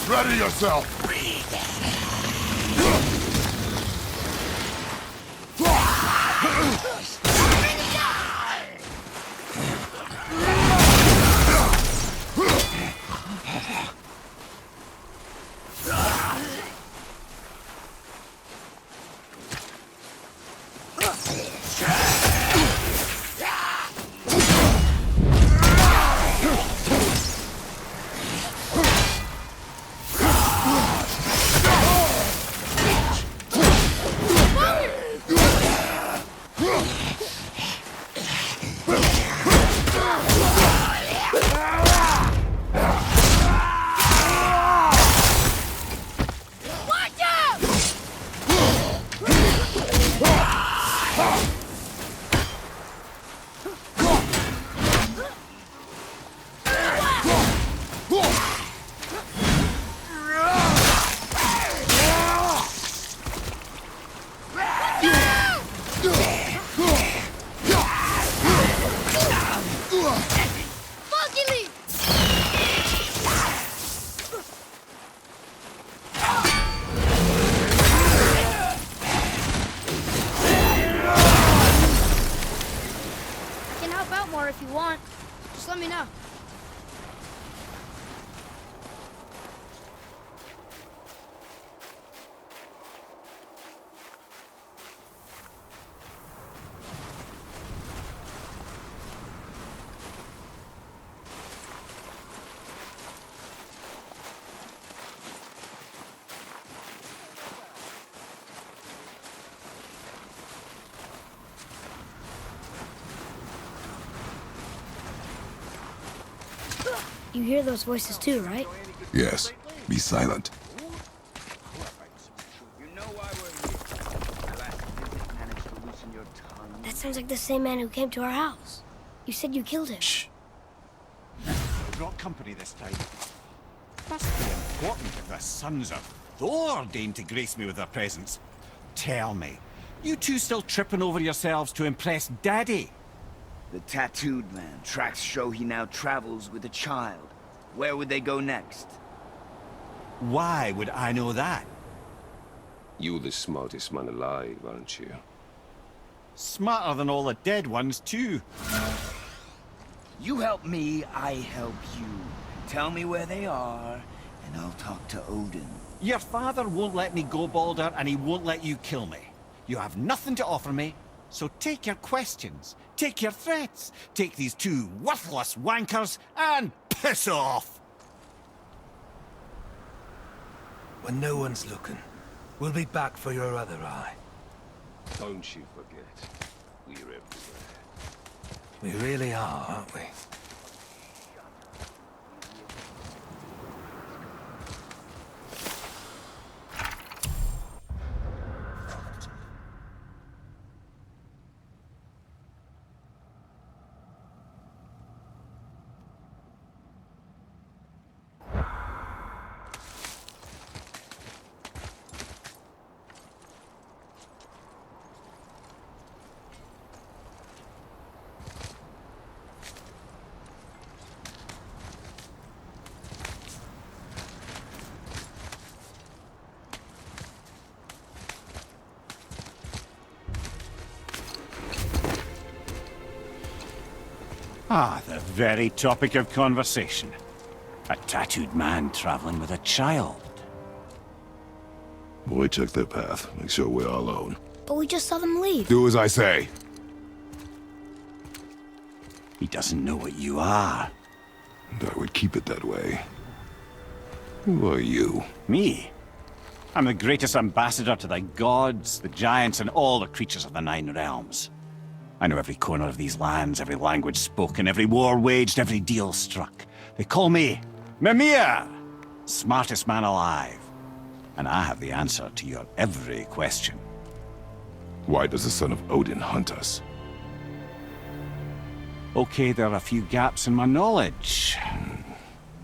Ready yourself! If you want, just let me know. You hear those voices too, right? Yes. Be silent. That sounds like the same man who came to our house. You said you killed him. Shh. We brought company this time. Must be important if the sons of Thor deign to grace me with their presence. Tell me, you two still tripping over yourselves to impress Daddy? The tattooed man. Tracks show he now travels with a child. Where would they go next? Why would I know that? You're the smartest man alive, aren't you? Smarter than all the dead ones, too. You help me, I help you. Tell me where they are, and I'll talk to Odin. Your father won't let me go, Baldur, and he won't let you kill me. You have nothing to offer me, so take your questions, take your threats, take these two worthless wankers, and piss off! When no one's looking, we'll be back for your other eye. Don't you forget, we're everywhere. We really are, aren't we? Ah, the very topic of conversation. A tattooed man traveling with a child. Boy, check their path. Make sure we're all alone. But we just saw them leave. Do as I say. He doesn't know what you are. And I would keep it that way. Who are you? Me? I'm the greatest ambassador to the gods, the giants, and all the creatures of the Nine Realms. I know every corner of these lands, every language spoken, every war waged, every deal struck. They call me Mimir, smartest man alive. And I have the answer to your every question. Why does the son of Odin hunt us? Okay, there are a few gaps in my knowledge.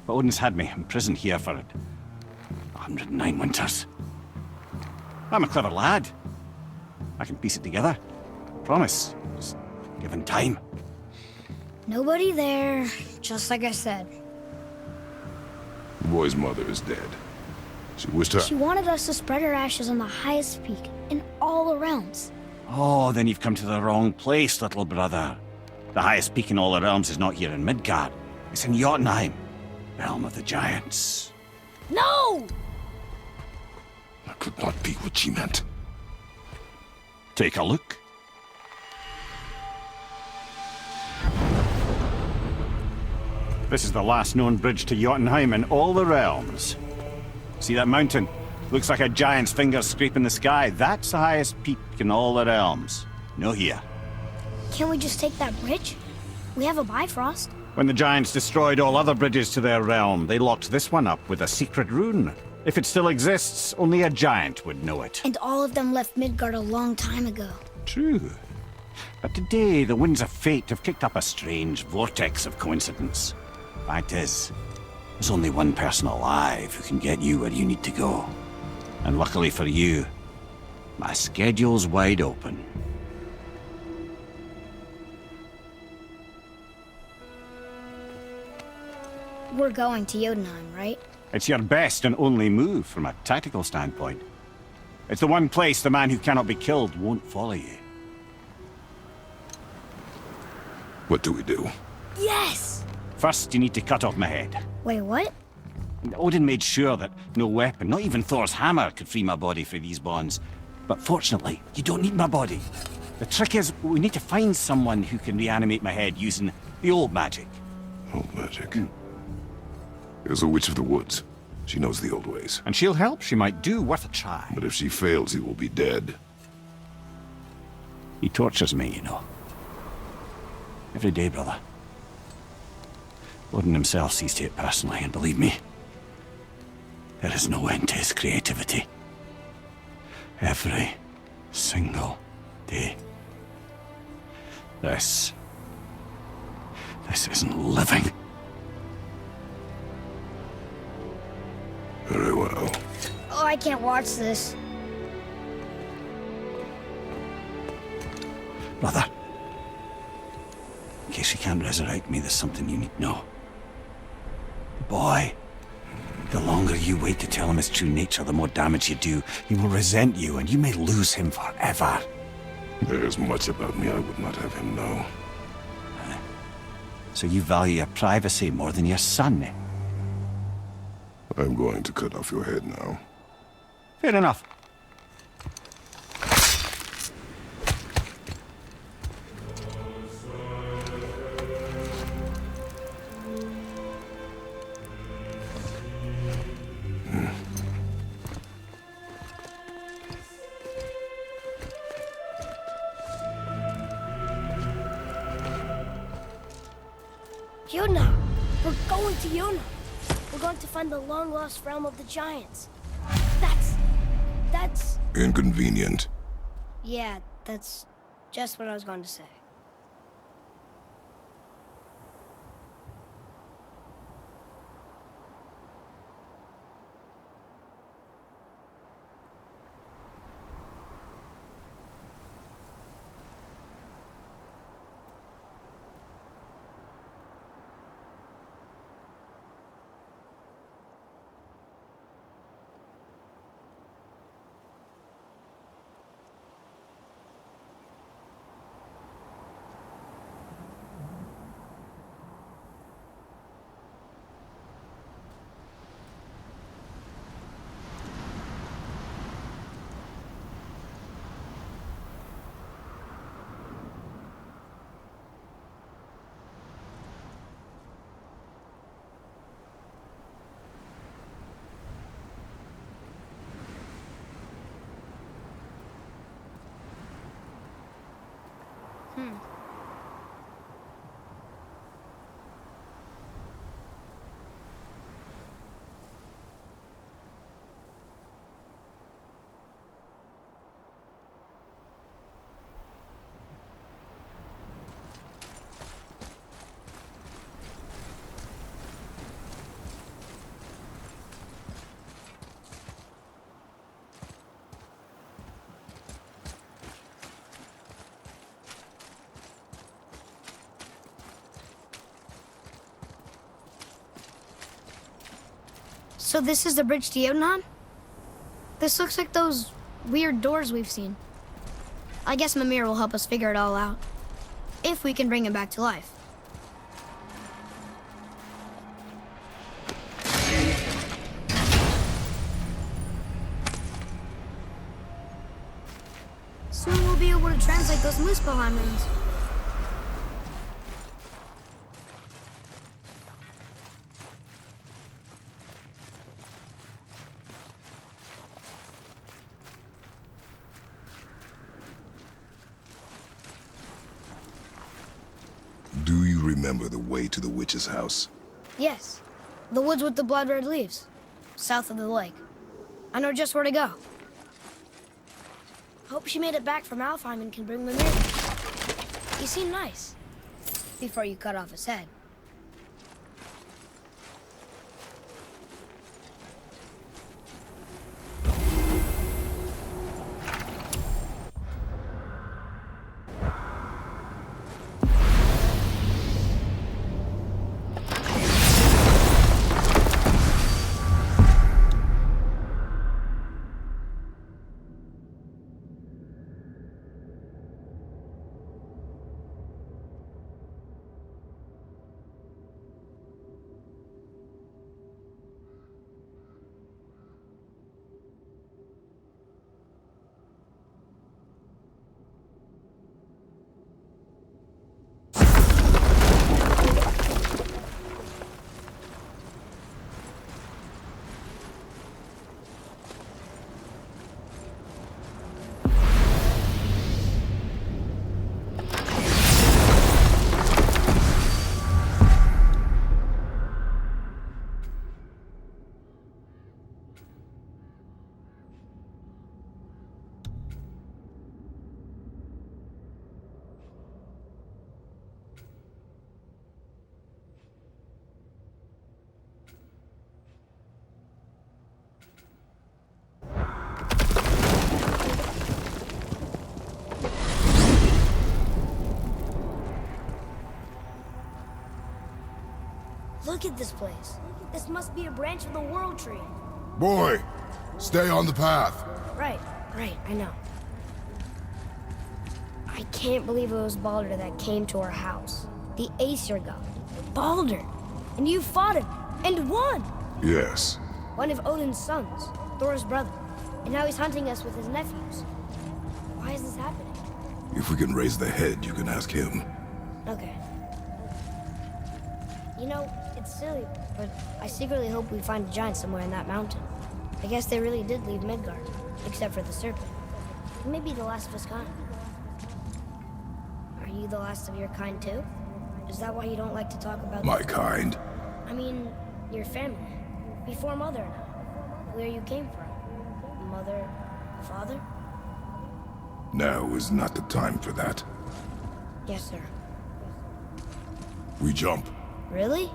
But Odin's had me imprisoned here for 109 winters. I'm a clever lad. I can piece it together. Promise. Just given time. Nobody there, just like I said. The boy's mother is dead. She wished her... She wanted us to spread her ashes on the highest peak in all the realms. Oh, then you've come to the wrong place, little brother. The highest peak in all the realms is not here in Midgard. It's in Jotunheim, realm of the giants. No! That could not be what she meant. Take a look. This is the last known bridge to Jotunheim in all the realms. See that mountain? Looks like a giant's finger scraping the sky. That's the highest peak in all the realms. No here. Can't we just take that bridge? We have a Bifrost. When the giants destroyed all other bridges to their realm, they locked this one up with a secret rune. If it still exists, only a giant would know it. And all of them left Midgard a long time ago. True. But today, the winds of fate have kicked up a strange vortex of coincidence. Fact is, there's only one person alive who can get you where you need to go. And luckily for you, my schedule's wide open. We're going to Jotunheim, right? It's your best and only move from a tactical standpoint. It's the one place the man who cannot be killed won't follow you. What do we do? Yes! First, you need to cut off my head. Wait, what? Odin made sure that no weapon, not even Thor's hammer, could free my body from these bonds. But fortunately, you don't need my body. The trick is, we need to find someone who can reanimate my head using the old magic. Old magic. There's a witch of the woods. She knows the old ways. And she'll help. She might do worth a try. But if she fails, he will be dead. He tortures me, you know. Every day, brother. Odin himself sees to it personally, and believe me, there is no end to his creativity. Every single day. This isn't living. Very well. Oh, I can't watch this. Brother, in case you can't resurrect me, there's something you need to know. The boy, the longer you wait to tell him his true nature, the more damage you do. He will resent you, and you may lose him forever. There's much about me I would not have him know. So you value your privacy more than your son, eh? I'm going to cut off your head now. Fair enough. Jotunheim! We're going to Jotunheim! We're going to find the long-lost realm of the giants. That's... Inconvenient. Yeah, that's just what I was going to say. So this is the bridge to Jotunheim? This looks like those weird doors we've seen. I guess Mimir will help us figure it all out. If we can bring him back to life. Soon we'll be able to translate those Muspelheim runes. Do you remember the way to the witch's house? Yes. The woods with the blood-red leaves. South of the lake. I know just where to go. Hope she made it back from Alfheim and can bring Mimir. You seem nice. Before you cut off his head. Look at this place. This must be a branch of the World Tree. Boy, stay on the path. Right, I know. I can't believe it was Baldur that came to our house. The Aesir god. Baldur! And you fought him, and won! Yes. One of Odin's sons, Thor's brother. And now he's hunting us with his nephews. Why is this happening? If we can raise the head, you can ask him. Okay. You know, it's silly, but I secretly hope we find a giant somewhere in that mountain. I guess they really did leave Midgard, except for the serpent. Maybe the last of his kind. Are you the last of your kind too? Is that why you don't like to talk about... My kind? I mean, your family. Before Mother and I. Where you came from. Mother, father? Now is not the time for that. Yes, sir. We jump. Really?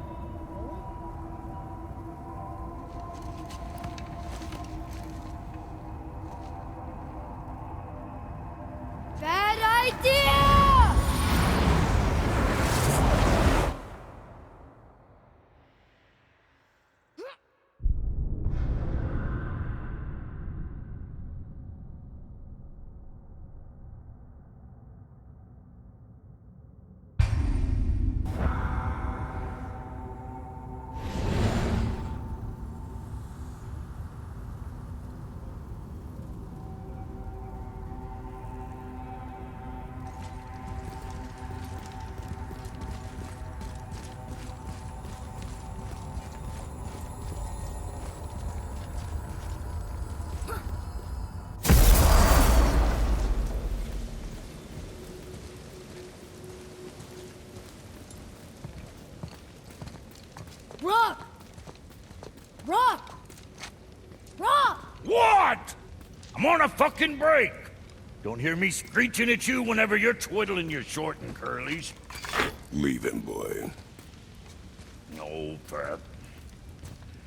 Bad idea! Rock! Rock! Rock! What? I'm on a fucking break. Don't hear me screeching at you whenever you're twiddling your short and curlies. Leave him, boy. No, Pat.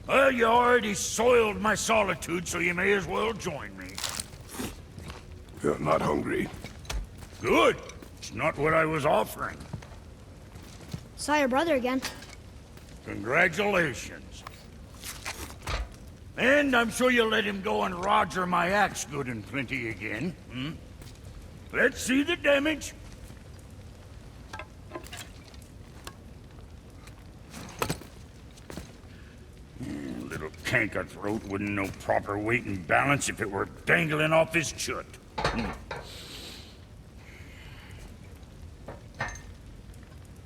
Well, you already soiled my solitude, so you may as well join me. You're not hungry. Good. It's not what I was offering. Saw your brother again. Congratulations. And I'm sure you'll let him go and roger my axe good and plenty again. Hmm? Let's see the damage. Little canker throat wouldn't know proper weight and balance if it were dangling off his chut.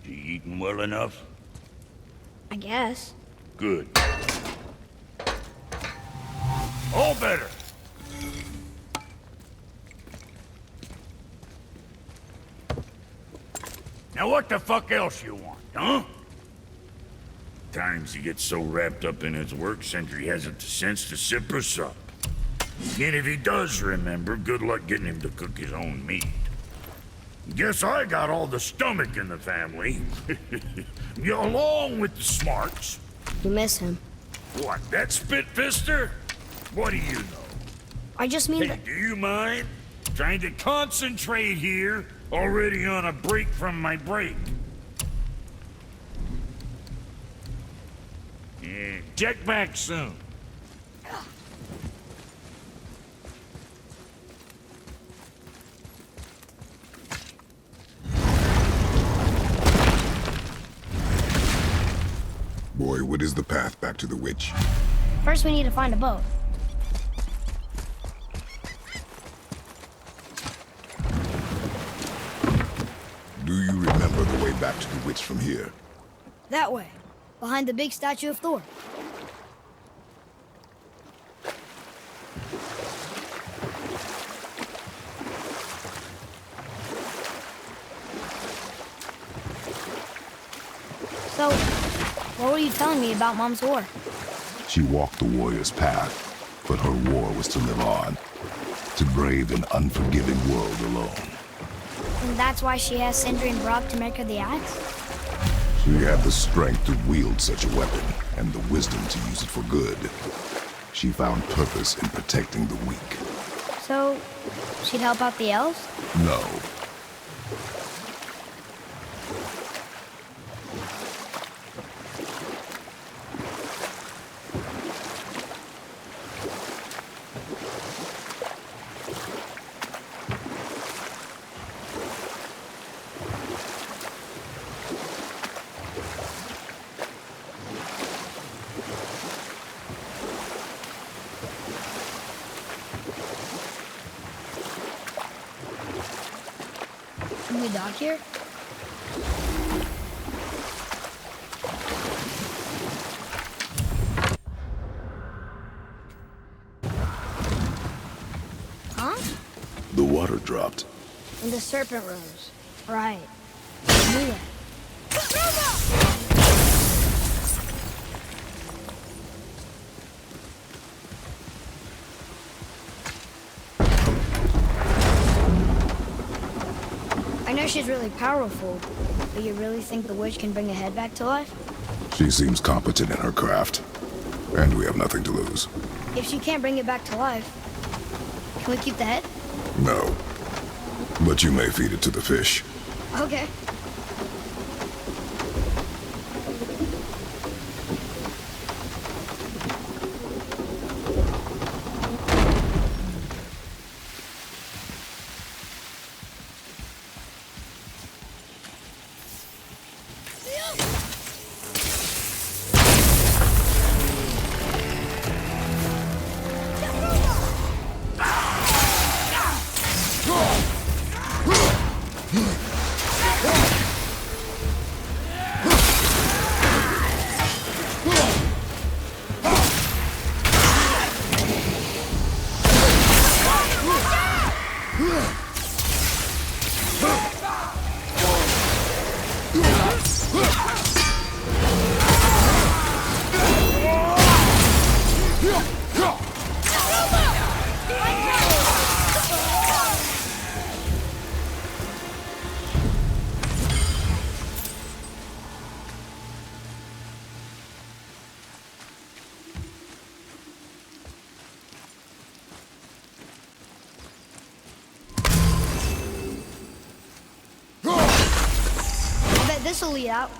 You eating well enough? I guess. Good. All better. Now what the fuck else you want, huh? Times he gets so wrapped up in his work, Sentry hasn't the sense to sip or sup. And if he does remember, good luck getting him to cook his own meat. Guess I got all the stomach in the family. Along with the smarts. You miss him. What, that spit-fister? What do you know? I just mean Hey, that... do you mind? Trying to concentrate here, already on a break from my break. Yeah, check back soon. Boy, what is the path back to the witch? First we need to find a boat. Do you remember the way back to the witch from here? That way. Behind the big statue of Thor. So, what were you telling me about Mom's war? She walked the warrior's path, but her war was to live on. To brave an unforgiving world alone. And that's why she has Sindri and Brock to make her the axe? She had the strength to wield such a weapon, and the wisdom to use it for good. She found purpose in protecting the weak. So, she'd help out the elves? No. Can we dock here? Huh? The water dropped. And the serpent rose. Right. I knew that. I know she's really powerful, but you really think the witch can bring a head back to life? She seems competent in her craft, and we have nothing to lose. If she can't bring it back to life, can we keep the head? No. But you may feed it to the fish. Okay. This'll lead out.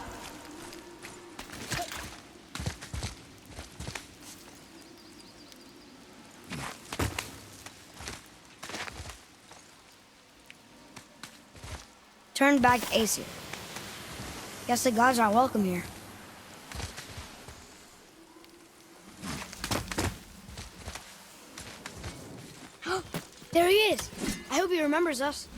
turned back Aesir. Guess the gods aren't welcome here. There he is! I hope he remembers us.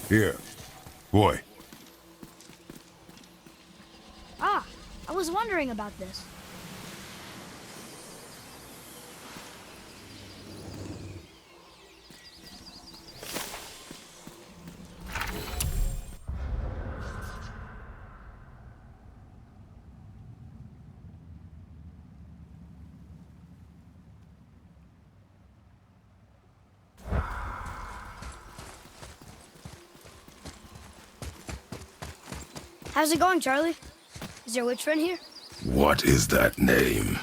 Here. Boy. Ah, I was wondering about this. How's it going, Charlie? Is your witch friend here? What is that name?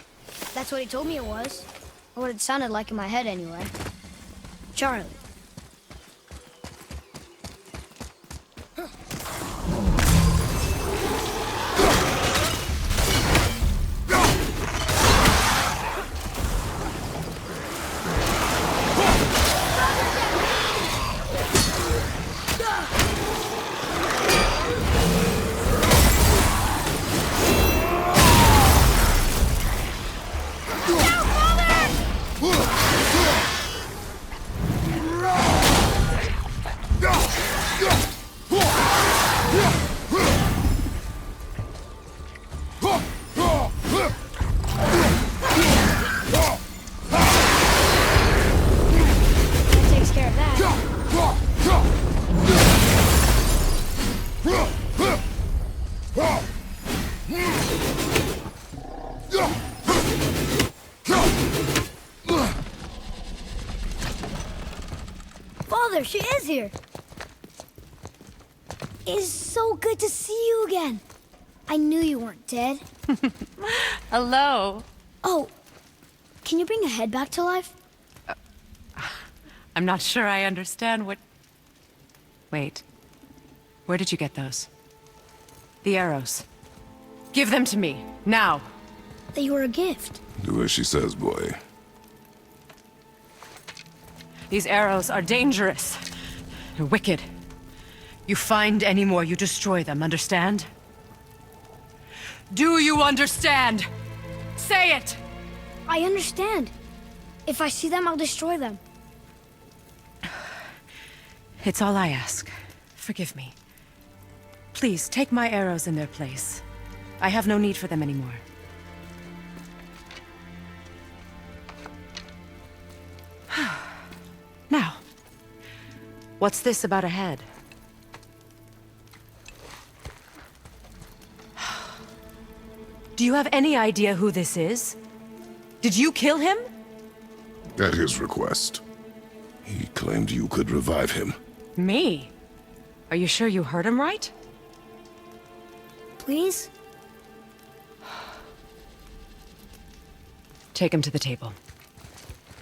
That's what he told me it was. Or what it sounded like in my head, anyway. Charlie. That takes care of that. Father, she is here. It is so good to see you again. I knew you weren't dead. Hello. Oh, can you bring a head back to life? I'm not sure I understand what... Wait. Where did you get those? The arrows. Give them to me, now. They were a gift. Do as she says, boy. These arrows are dangerous. They're wicked. You find any more, you destroy them, understand? Do you understand? Say it! I understand. If I see them, I'll destroy them. It's all I ask. Forgive me. Please, take my arrows in their place. I have no need for them anymore. Now, what's this about a head? Do you have any idea who this is? Did you kill him? At his request. He claimed you could revive him. Me? Are you sure you heard him right? Please? Take him to the table.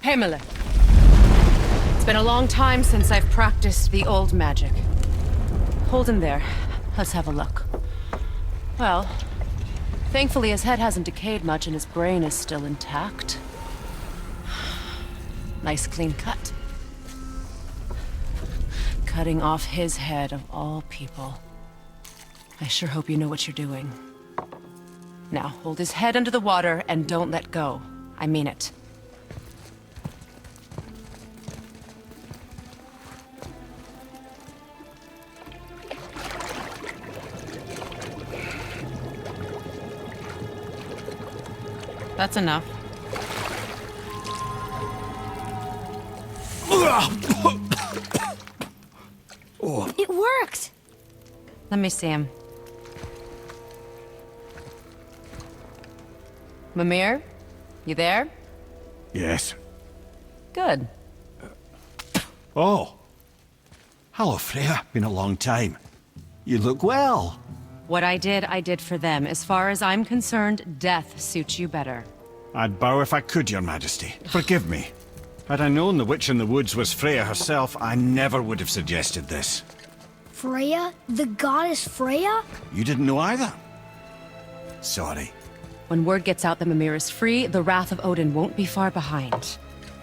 Himmler. It's been a long time since I've practiced the old magic. Hold him there. Let's have a look. Well, thankfully his head hasn't decayed much and his brain is still intact. Nice clean cut. Cutting off his head of all people. I sure hope you know what you're doing. Now, hold his head under the water and don't let go. I mean it. That's enough. It worked! Let me see him. Mimir? You there? Yes. Good. Oh. Hello, Freya. Been a long time. You look well. What I did for them. As far as I'm concerned, death suits you better. I'd bow if I could, Your Majesty. Forgive me. Had I known the witch in the woods was Freya herself, I never would have suggested this. Freya? The goddess Freya? You didn't know either? Sorry. When word gets out that Mimir is free, the wrath of Odin won't be far behind.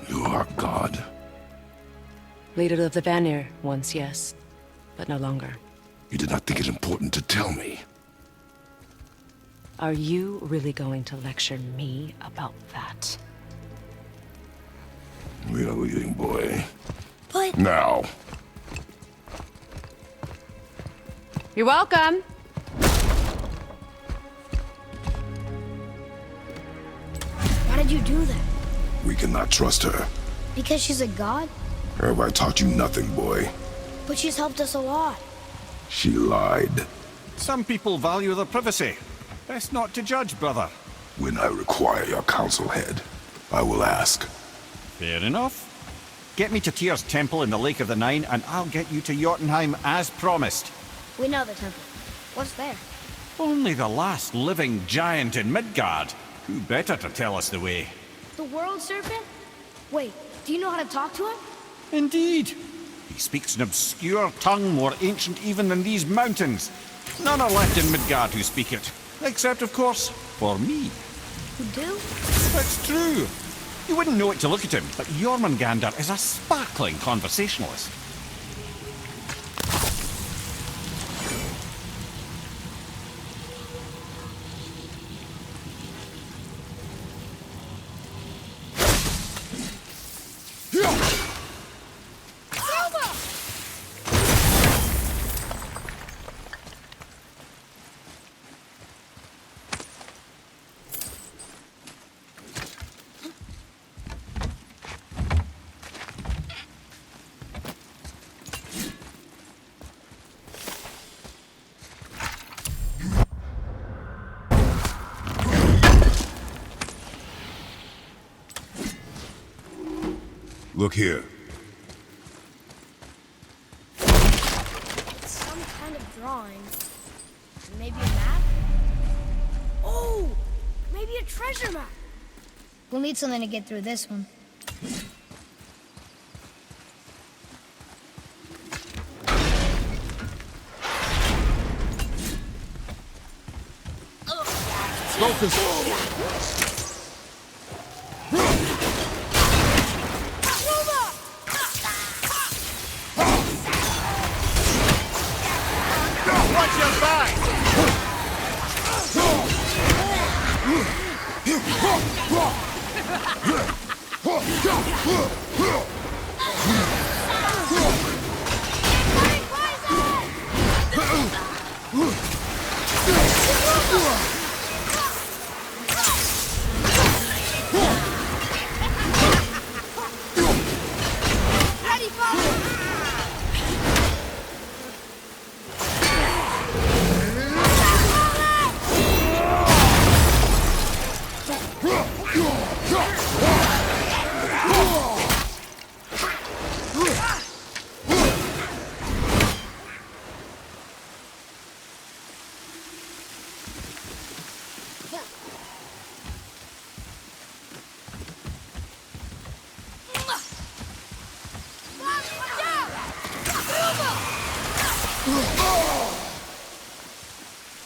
You are God. Leader of the Vanir, once, yes. But no longer. You did not think it important to tell me. Are you really going to lecture me about that? We are leaving, boy. But... Now. You're welcome! Why did you do that? We cannot trust her. Because she's a god? Have I taught you nothing, boy? But she's helped us a lot. She lied. Some people value their privacy. Best not to judge, brother. When I require your council head, I will ask. Fair enough. Get me to Tyr's temple in the Lake of the Nine, and I'll get you to Jotunheim as promised. We know the temple. What's there? Only the last living giant in Midgard. Who better to tell us the way? The world serpent? Wait, do you know how to talk to him? Indeed. He speaks an obscure tongue more ancient even than these mountains. None are left in Midgard who speak it. Except, of course, for me. You do? That's true. You wouldn't know it to look at him, but Jormungandr is a sparkling conversationalist. Look here. It's some kind of drawing. Maybe a map? Oh! Maybe a treasure map! We'll need something to get through this one. Watch your back! Ready, father!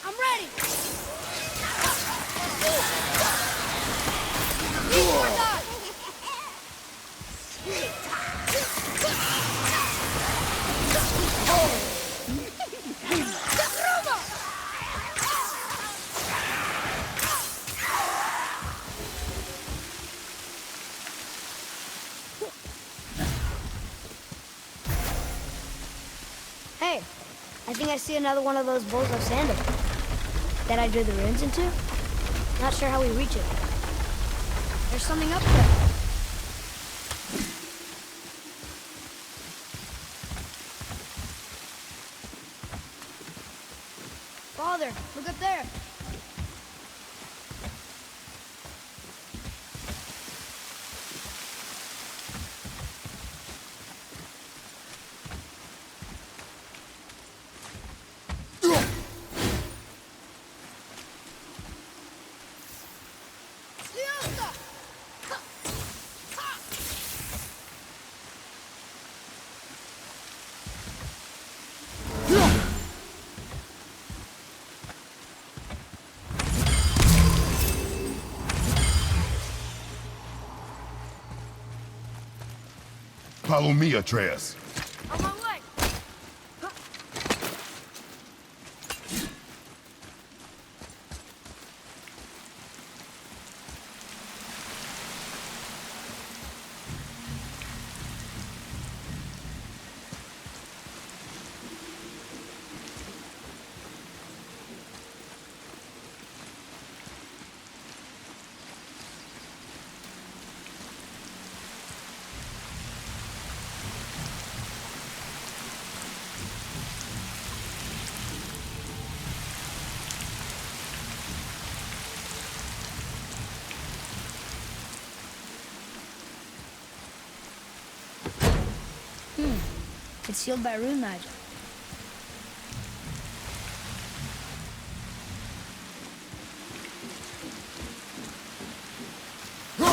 I'm ready! Hey, I think I see another one of those bowls of sandal that I drew the runes into. Not sure how we reach it. There's something up there. Father, look up there. Follow me, Atreus. On my way! It's sealed by rune magic. The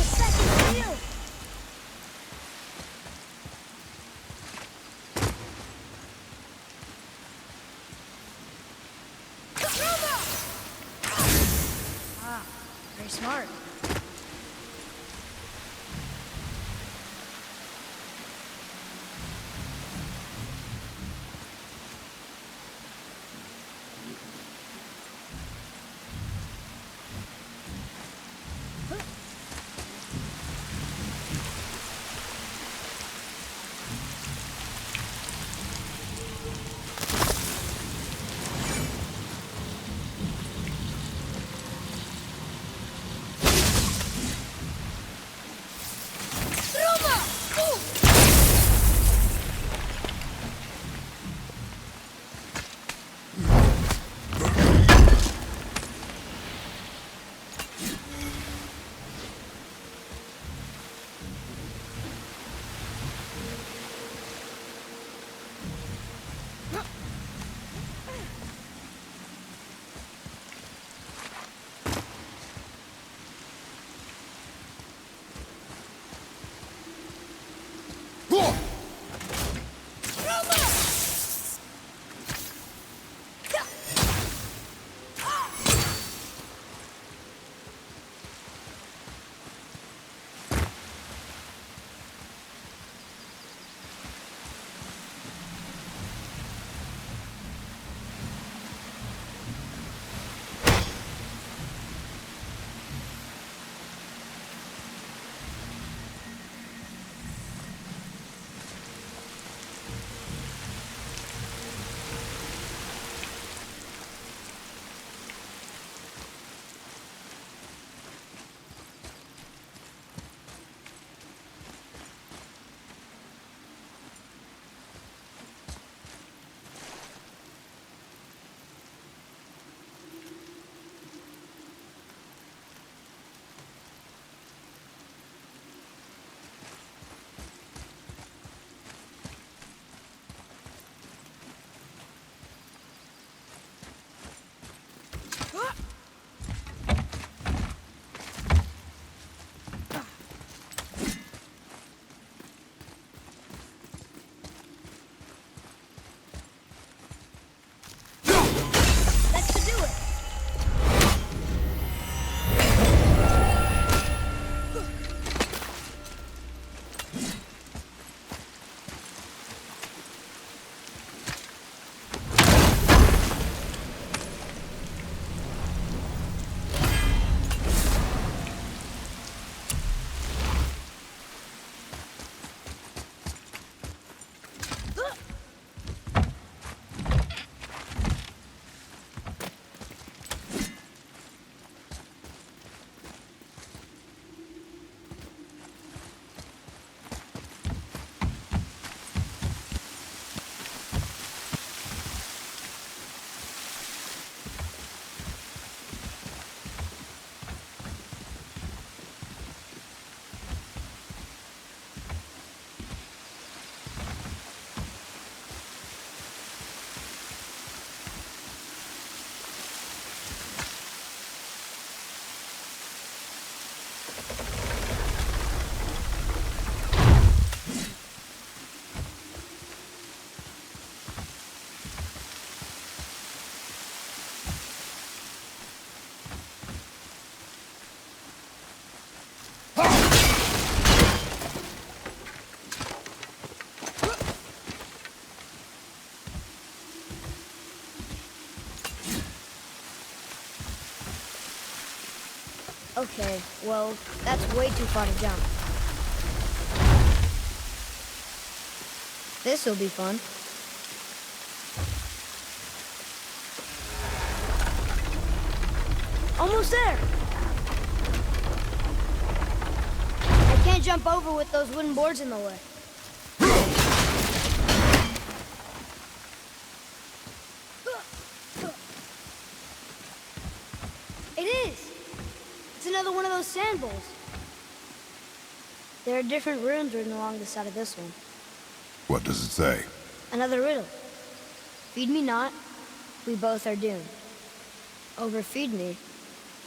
second seal! Ah, very smart. Okay, well, that's way too far to jump. This'll be fun. Almost there! I can't jump over with those wooden boards in the way. It is! It's another one of those sand bowls. There are different runes written along the side of this one. What does it say? Another riddle. Feed me not, we both are doomed. Overfeed me,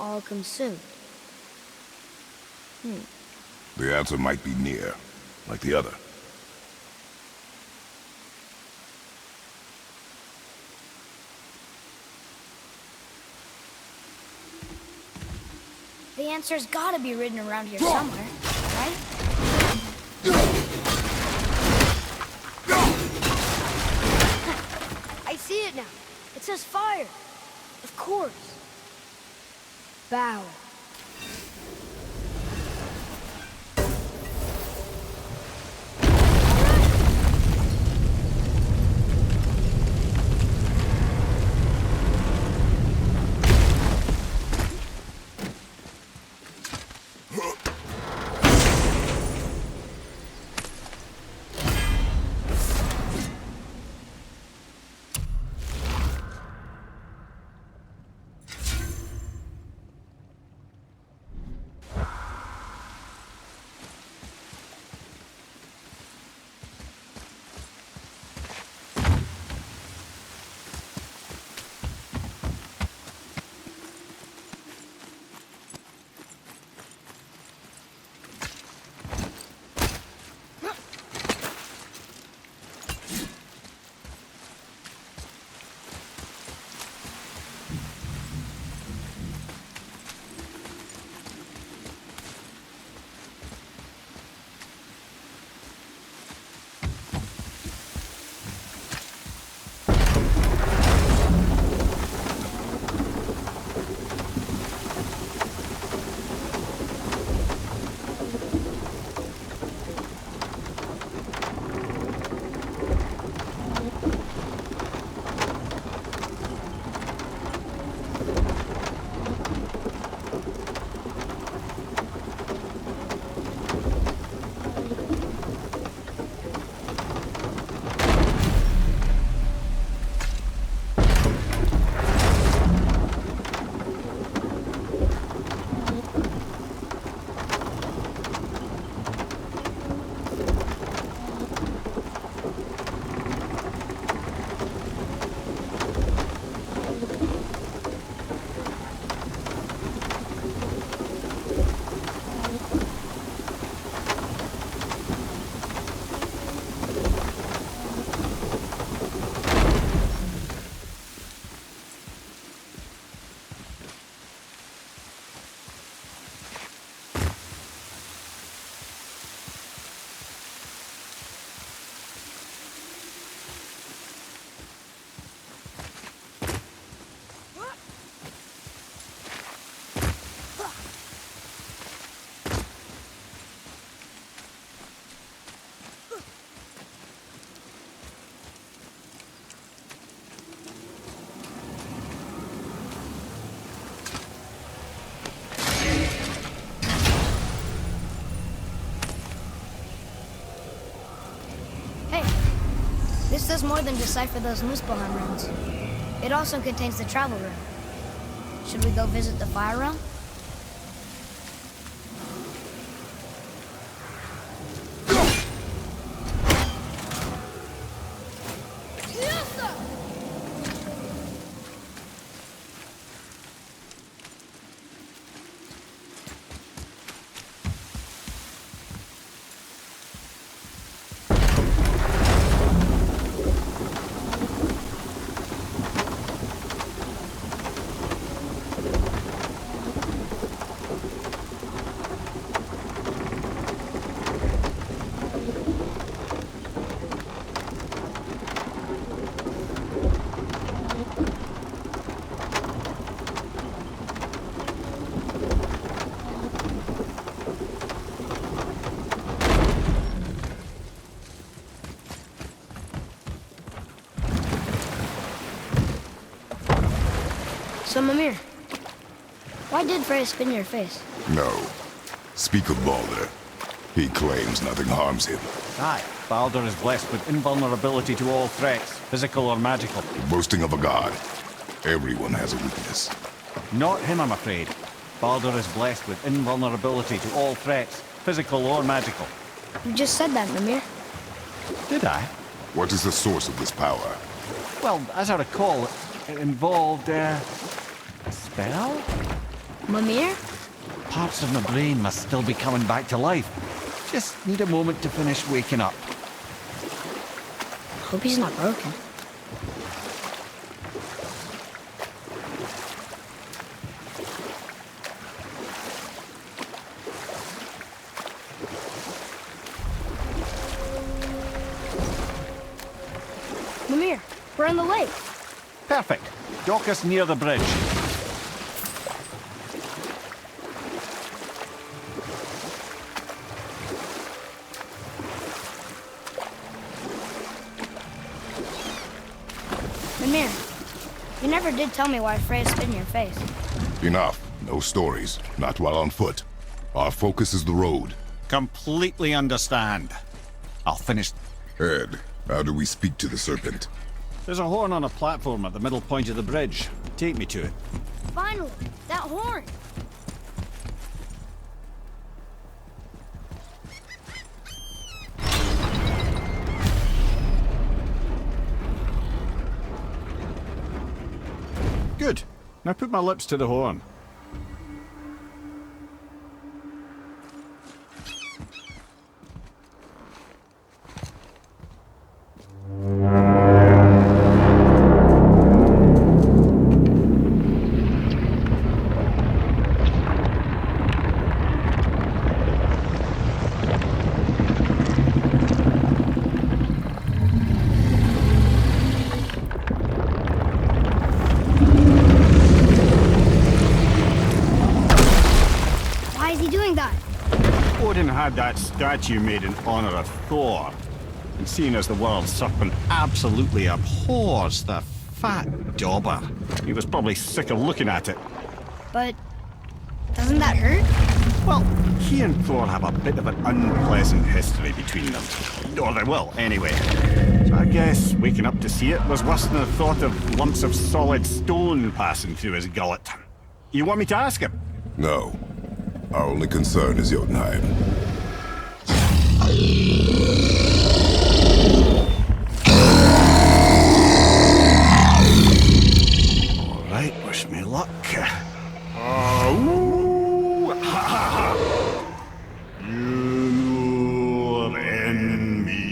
all consumed. The answer might be near, like the other. The answer's gotta be written around here somewhere, right? I see it now. It says fire. Of course. Bow. This does more than decipher those Muspelheim runes. It also contains the travel rune. Should we go visit the Fire Realm? So, Mimir, why did Freya spin your face? No. Speak of Baldur. He claims nothing harms him. Aye, Baldur is blessed with invulnerability to all threats, physical or magical. Boasting of a god. Everyone has a weakness. Not him, I'm afraid. Baldur is blessed with invulnerability to all threats, physical or magical. You just said that, Mimir. Did I? What is the source of this power? Well, as I recall, it involved, a spell? Mimir? Parts of my brain must still be coming back to life. Just need a moment to finish waking up. Hope he's not broken. Mimir, we're on the lake. Perfect. Dock us near the bridge. Mimir, you never did tell me why Freya spit in your face. Enough. No stories. Not while on foot. Our focus is the road. Completely understand. I'll finish. Ed, how do we speak to the serpent? There's a horn on a platform at the middle point of the bridge. Take me to it. Finally, that horn. Good. Now put my lips to the horn. Why is he doing that? Odin had that statue made in honor of Thor. And seeing as the world serpent absolutely abhors the fat dauber, he was probably sick of looking at it. But doesn't that hurt? Well, he and Thor have a bit of an unpleasant history between them. Or they will, anyway. So I guess waking up to see it was worse than the thought of lumps of solid stone passing through his gullet. You want me to ask him? No. Our only concern is Jotunheim. All right, wish me luck. Ooh, ha, ha, ha. You're enemy.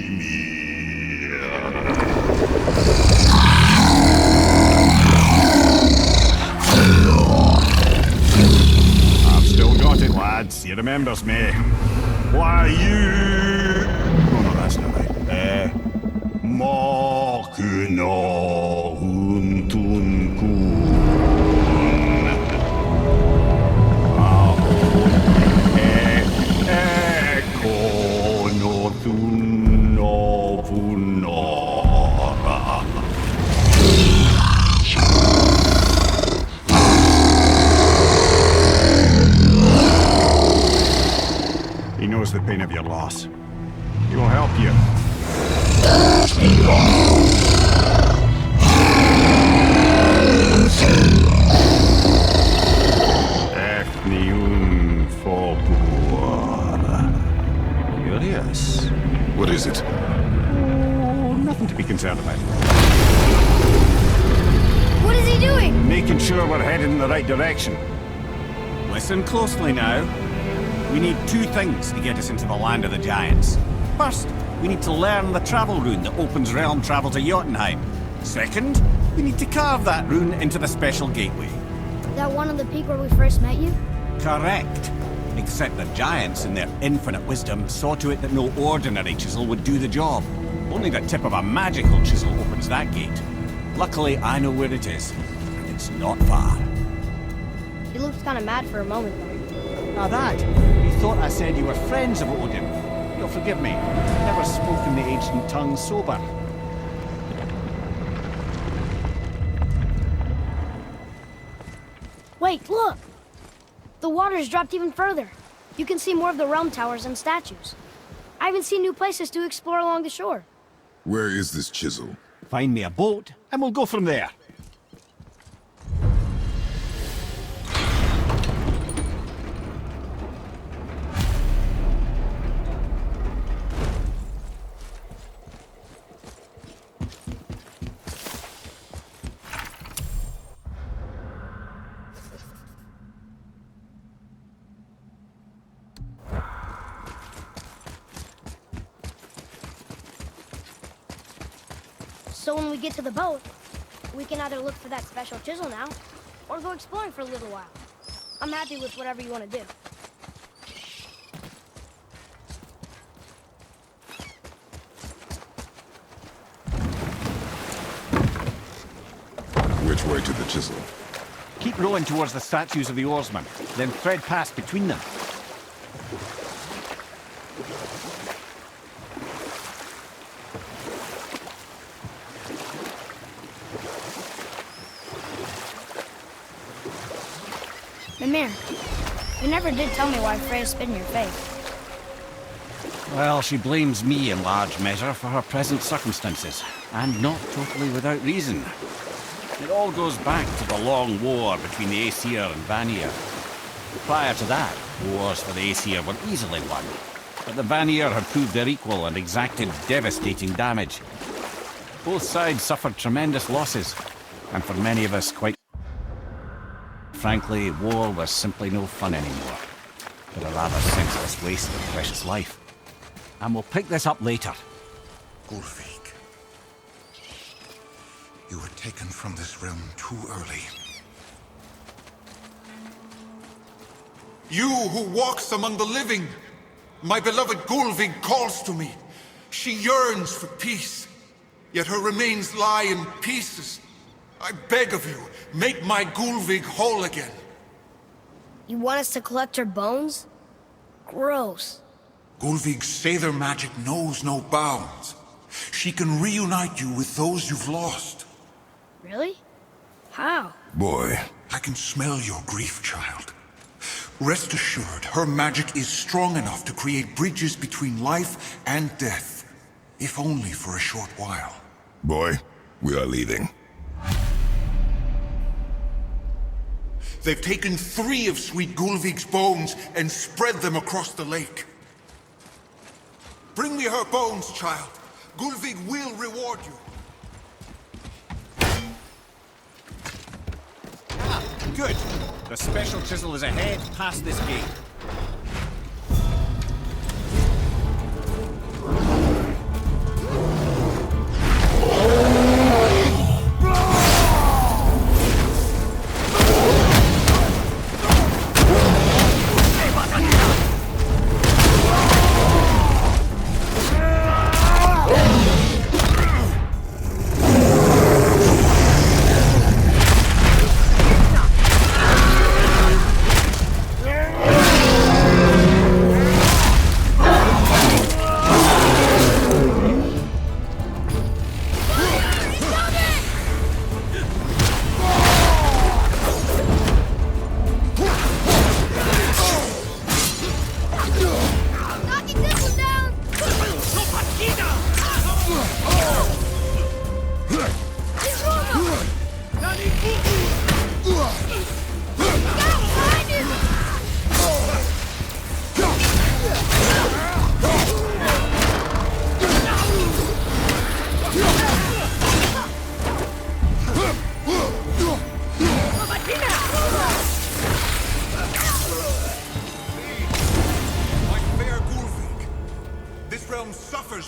I've still got it, lads. He remembers me. Why you? Oh no, that's not right. Makuna huntun kun. He knows the pain of your loss. He will help you. Efniun Fobur. Curious. What is it? Oh, nothing to be concerned about. What is he doing? Making sure we're headed in the right direction. Listen closely now. We need two things to get us into the land of the giants. First, we need to learn the travel rune that opens realm travel to Jotunheim. Second, we need to carve that rune into the special gateway. That one on the peak where we first met you? Correct. Except the giants, in their infinite wisdom, saw to it that no ordinary chisel would do the job. Only the tip of a magical chisel opens that gate. Luckily, I know where it is, and it's not far. He looked kind of mad for a moment there. Now that, you thought I said you were friends of Odin. You'll forgive me. Never spoken the ancient tongue sober. lake, look! The water's dropped even further. You can see more of the realm towers and statues. I even see new places to explore along the shore. Where is this chisel? Find me a boat, and we'll go from there. So when we get to the boat, we can either look for that special chisel now, or go exploring for a little while. I'm happy with whatever you want to do. Which way to the chisel? Keep rowing towards the statues of the oarsmen, then thread past between them. Mimir, you never did tell me why Freya spit in your face. Well, she blames me in large measure for her present circumstances, and not totally without reason. It all goes back to the long war between the Aesir and Vanir. Prior to that, wars for the Aesir were easily won, but the Vanir had proved their equal and exacted devastating damage. Both sides suffered tremendous losses, and for many of us, quite frankly, war was simply no fun anymore, but a rather senseless waste of precious life. And we'll pick this up later. Gullveig, you were taken from this realm too early. You who walks among the living, my beloved Gullveig calls to me. She yearns for peace, yet her remains lie in pieces. I beg of you, make my Gullveig whole again. You want us to collect her bones? Gross. Gullveig's Seidr magic knows no bounds. She can reunite you with those you've lost. Really? How? Boy. I can smell your grief, child. Rest assured, her magic is strong enough to create bridges between life and death, if only for a short while. Boy, we are leaving. They've taken 3 of sweet Gullveig's bones and spread them across the lake. Bring me her bones, child. Gullveig will reward you. Good. The special chisel is ahead past this gate.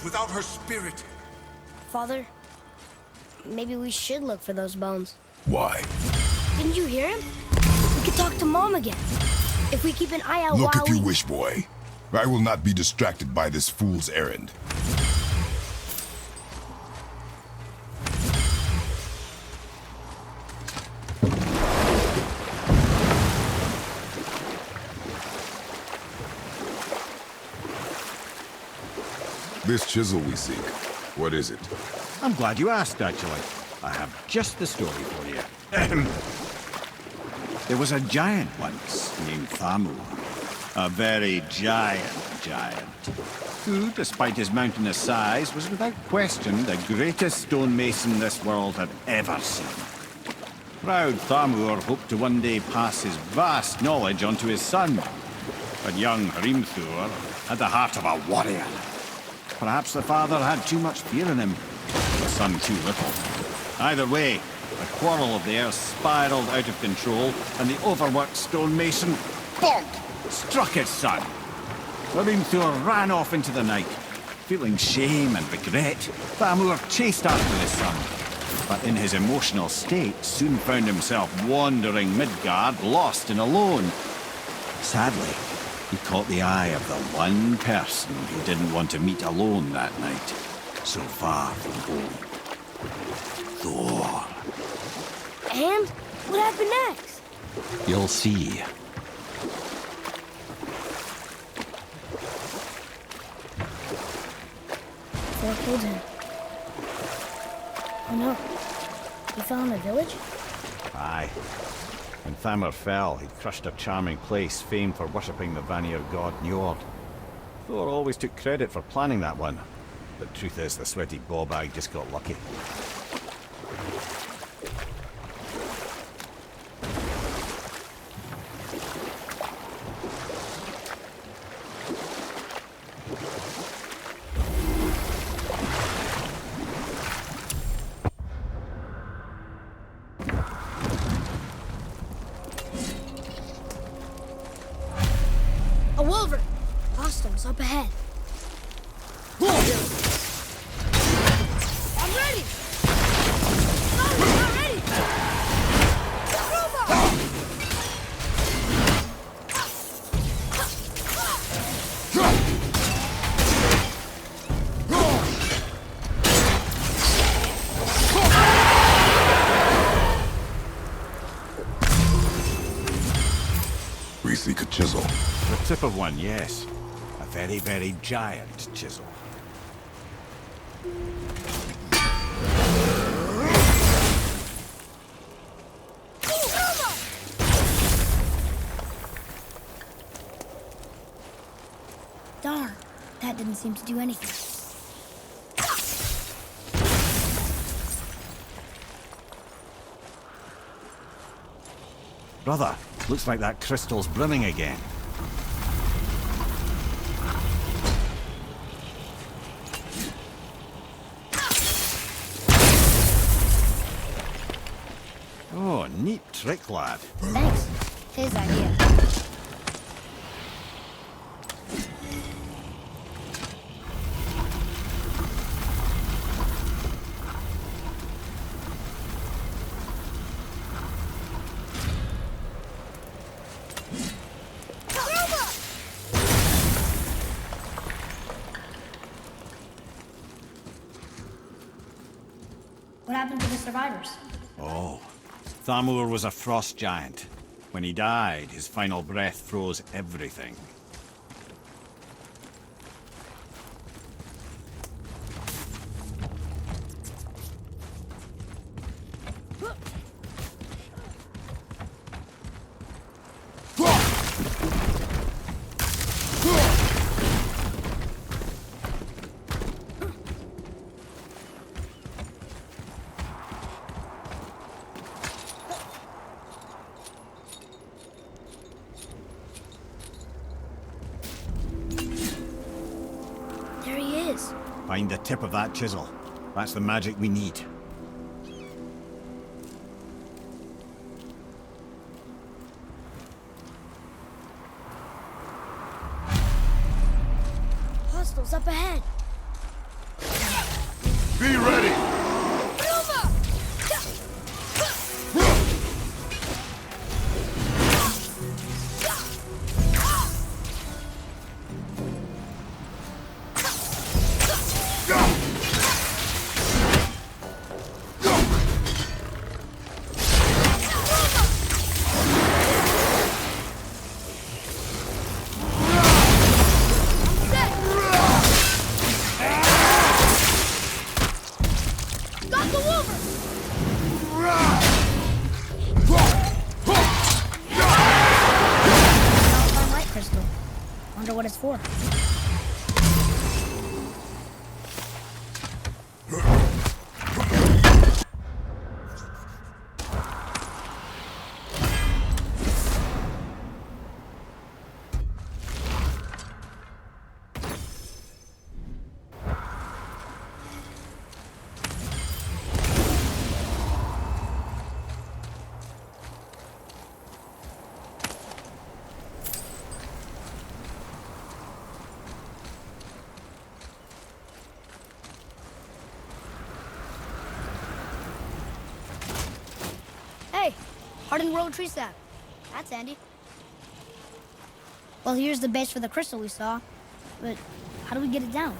Without her spirit. Father, maybe we should look for those bones. Why? Didn't you hear him? We could talk to Mom again. If we keep an eye out Look while if you wish, boy. I will not be distracted by this fool's errand. This chisel we seek, what is it? I'm glad you asked, actually. I have just the story for you. There was a giant once named Thamur. A very giant, who, despite his mountainous size, was without question the greatest stonemason this world had ever seen. Proud Thamur hoped to one day pass his vast knowledge on to his son. But young Hrimthur had the heart of a warrior. Perhaps the father had too much fear in him, the son too little. Either way, the quarrel of theirs spiraled out of control, and the overworked stonemason, bonk, struck his son. Hrimthur ran off into the night. Feeling shame and regret, Thamur chased after his son. But in his emotional state, soon found himself wandering Midgard, lost and alone. Sadly, he caught the eye of the one person he didn't want to meet alone that night, so far from home. Thor. And what happened next? You'll see. Thor pulled him. Oh no. He fell in a village? Aye. When Thamur fell, he crushed a charming place famed for worshipping the Vanir god Njord. Thor always took credit for planning that one. But truth is, the sweaty ballbag just got lucky. A wolverine! Hostiles up ahead. I'm ready! No, I'm not ready! We seek a chisel. The tip of one, yes. A very, very giant chisel. Darn, that didn't seem to do anything. Brother, looks like that crystal's brimming again. Oh, neat trick, lad. Thanks. His idea. What happened to the survivors? Oh, Thamur was a frost giant. When he died, his final breath froze everything. There he is. Find the tip of that chisel. That's the magic we need. Hostiles up ahead. Be ready! before. Hey, hardened road tree sap. That's handy. Well, here's the base for the crystal we saw. But how do we get it down?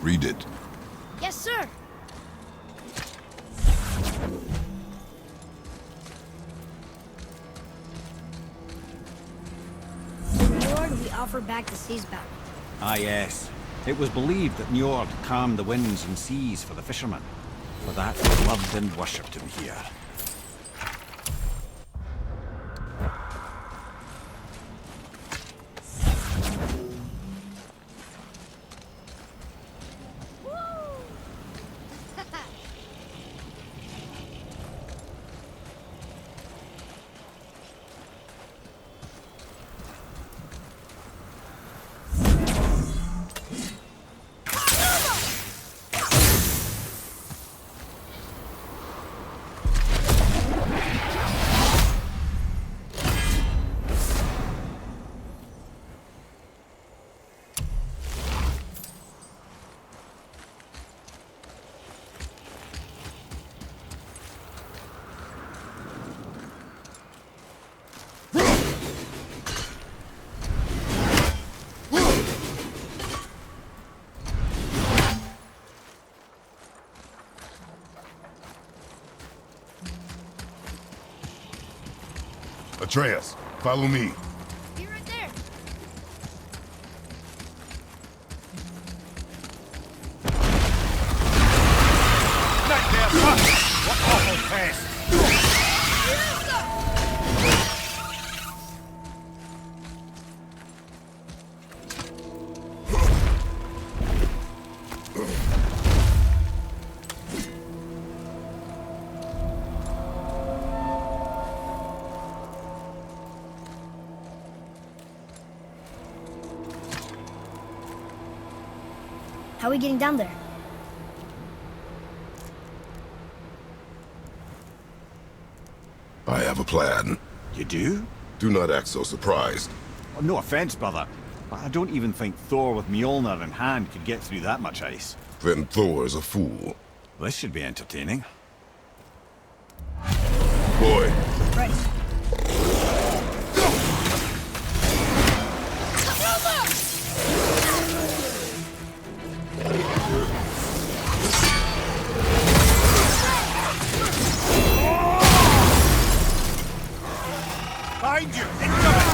Read it. Yes, sir. Lord, we offer back the seas bound. Ah, yes. It was believed that Njord calmed the winds and seas for the fishermen. For that, they loved and worshipped him here. Atreus, follow me. Be right there. Not there, fuck! What awful pest! How are we getting down there? I have a plan. You do? Do not act so surprised. Oh, no offense, brother, but I don't even think Thor with Mjolnir in hand could get through that much ice. Then Thor is a fool. This should be entertaining. Boy, Right. Behind you! Incoming!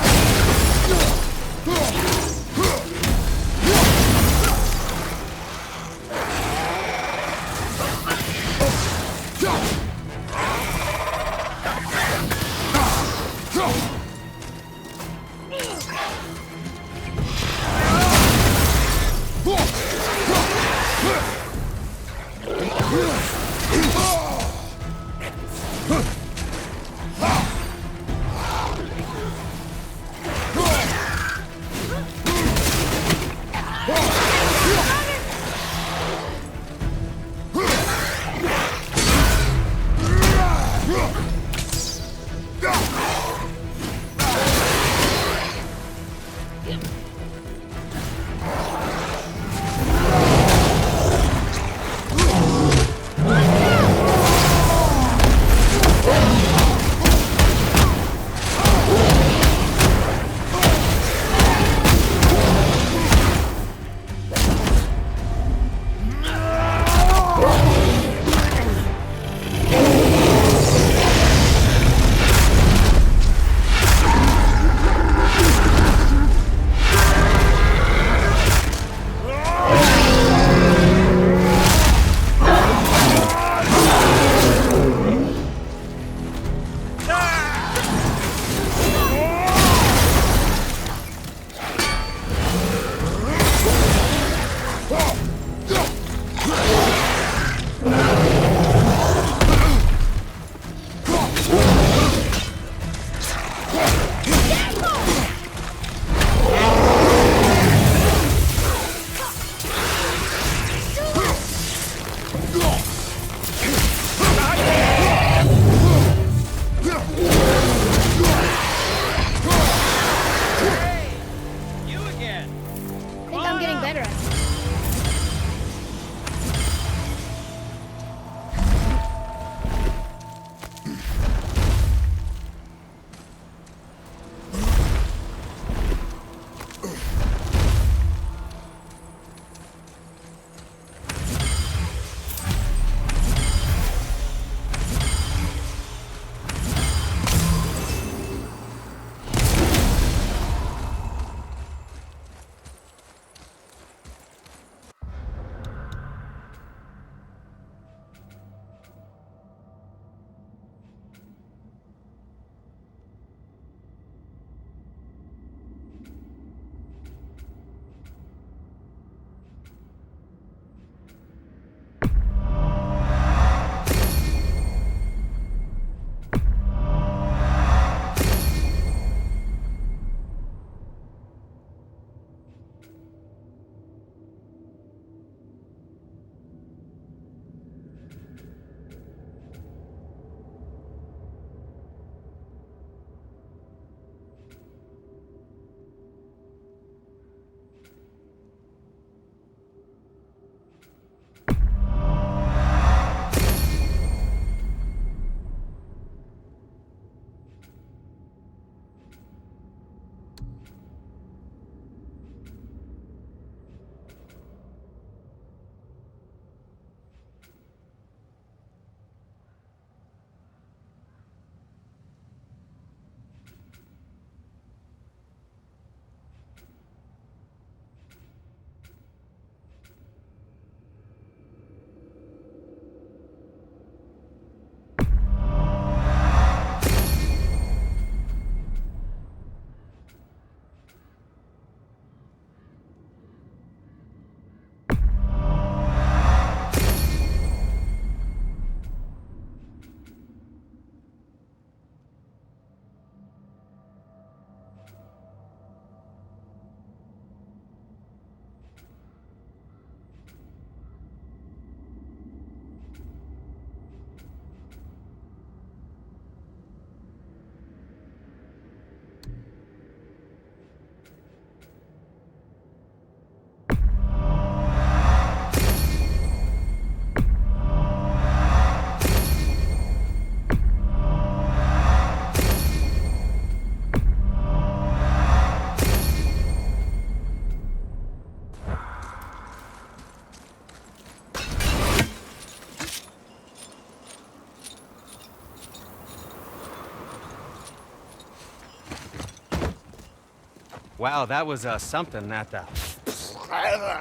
Wow, that was something at the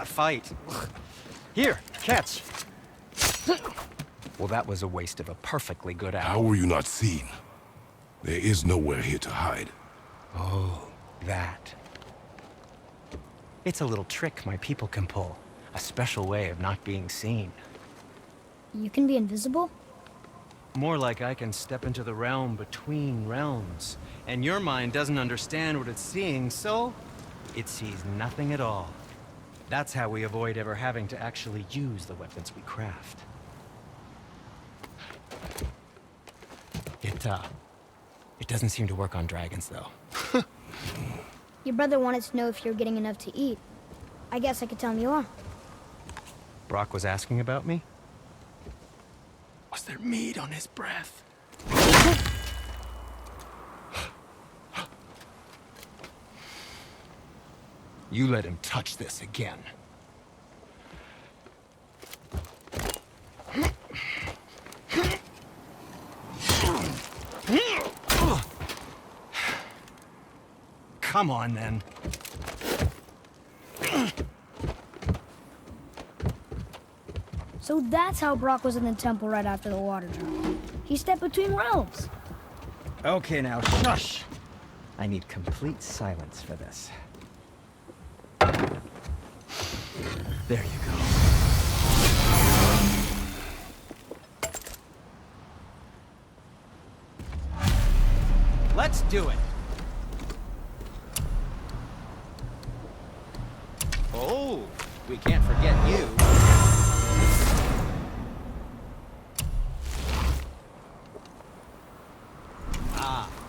fight. Here, catch. Well, that was a waste of a perfectly good How apple. were you not seen? There is nowhere here to hide. Oh, that. It's a little trick my people can pull. A special way of not being seen. You can be invisible? More like I can step into the realm between realms. And your mind doesn't understand what it's seeing, so it sees nothing at all. That's how we avoid ever having to actually use the weapons we craft. It doesn't seem to work on dragons, though. Your brother wanted to know if you're getting enough to eat. I guess I could tell him you are. Brock was asking about me? Was there meat on his breath? You let him touch this again. Come on, then. So that's how Brock was in the temple right after the water drop. He stepped between realms. Okay, now, shush! I need complete silence for this. There you go. Let's do it! Oh, we can't forget you.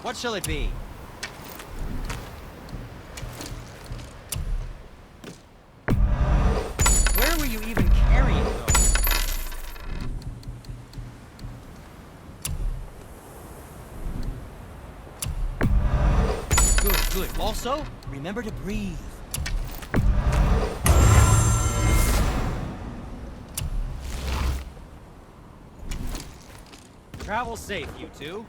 What shall it be? Where were you even carrying those? Good, good. Also, remember to breathe. Travel safe, you two.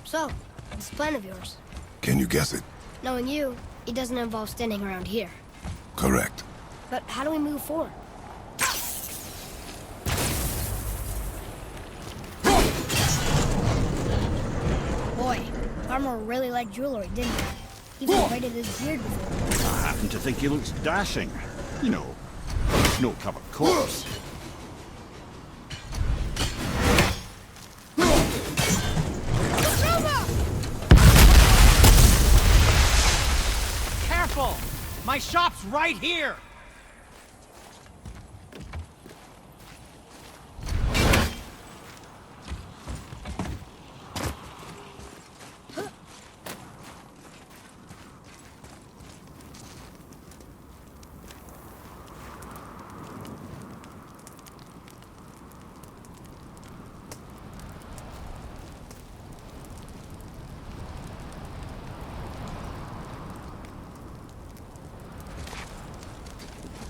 So, what's the plan of yours? Can you guess it? Knowing you, it doesn't involve standing around here. Correct. But how do we move forward? Boy, Farmer really liked jewelry, didn't he? Even braided his beard before. I happen to think he looks dashing. You know, snow-covered corpse. Careful! My shop's right here!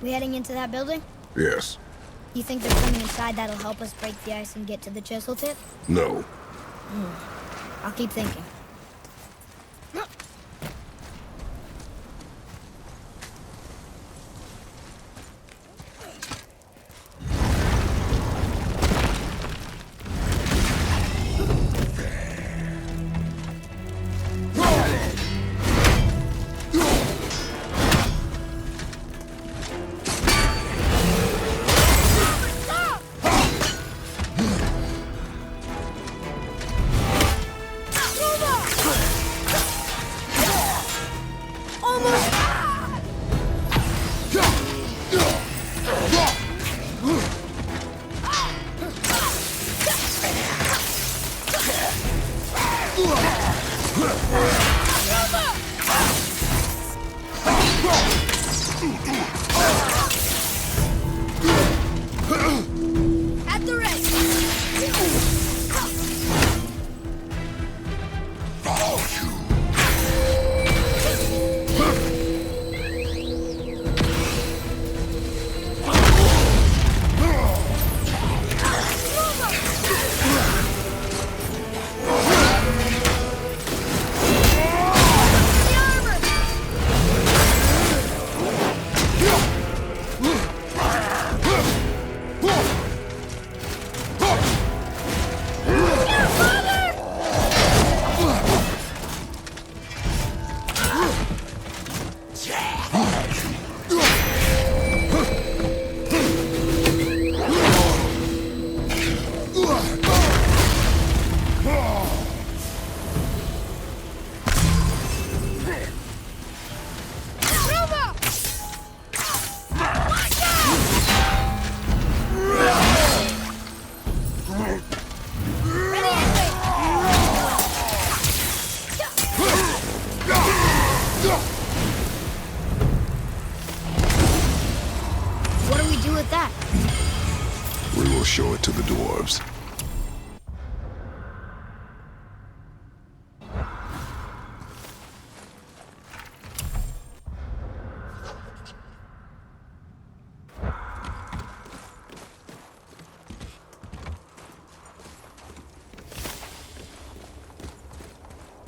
We heading into that building? Yes. You think there's something inside that'll help us break the ice and get to the chisel tip? No. I'll keep thinking. We will show it to the dwarves.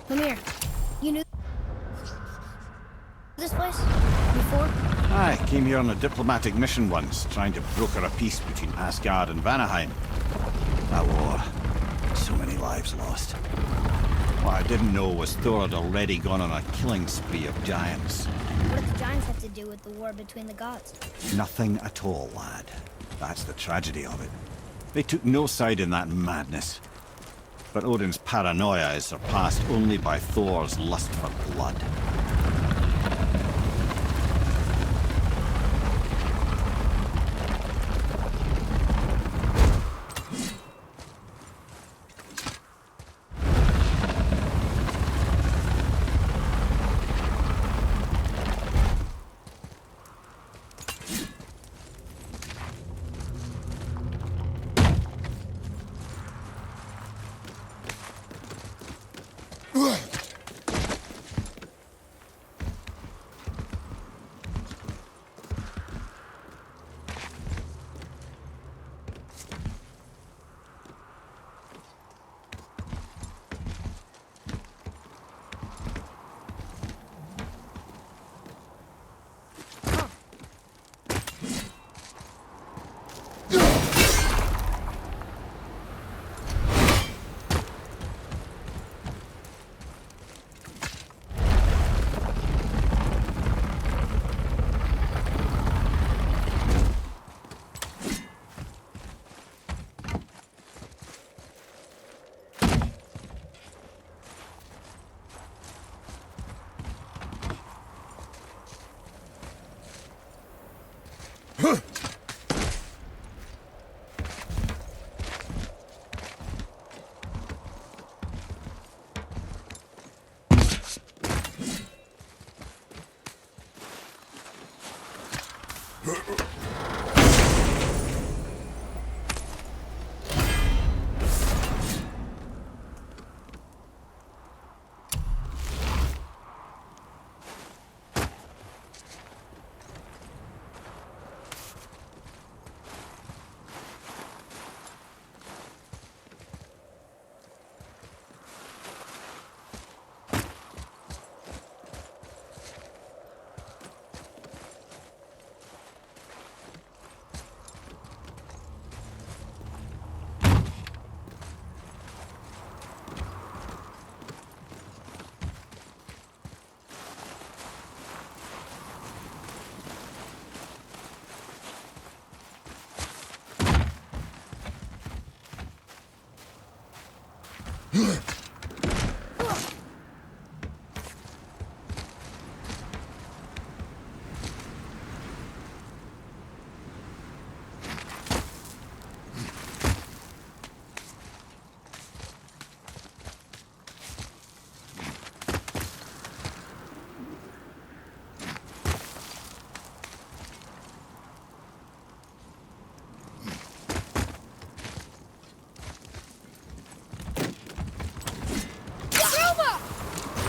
Come here. You knew this place before? I came here on a diplomatic mission once, trying to broker a peace between Asgard and Vanaheim. That war. So many lives lost. What I didn't know was Thor had already gone on a killing spree of giants. What did the giants have to do with the war between the gods? Nothing at all, lad. That's the tragedy of it. They took no side in that madness. But Odin's paranoia is surpassed only by Thor's lust for blood.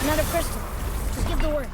Another crystal. Just give the word.